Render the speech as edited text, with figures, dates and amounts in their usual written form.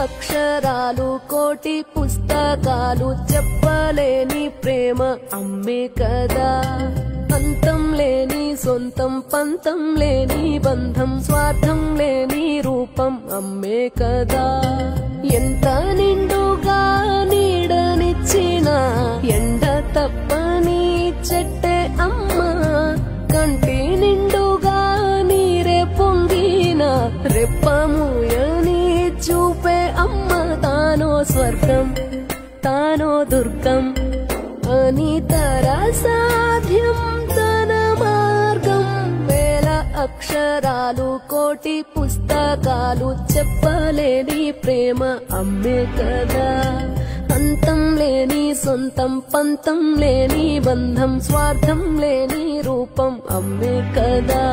అక్షరాలు కోటి పుస్తకాలు చెప్పలేని ప్రేమ అమ్మే కదా అంతం లేని సొంతం పంతం లేని బంధం స్వార్థం లేని రూపం అమ్మే కదా ఎంత నిండుగా నీడనిచ్చిన ఎండ తప్పని చెట్టే అమ్మ కంటి నిండుగా నీరే పొంగిన రెప్పముయని చూపే అమ్మ తానో స్వర్గం తానో దుర్గం అని సాధ్యం తన మార్గం వేల అక్షరాలు కోటి పుస్తకాలు చెప్పలేని ప్రేమ అమ్మే కదా అంతం లేని సొంతం పంతం లేని బంధం స్వార్థం లేని రూపం అమ్మే కదా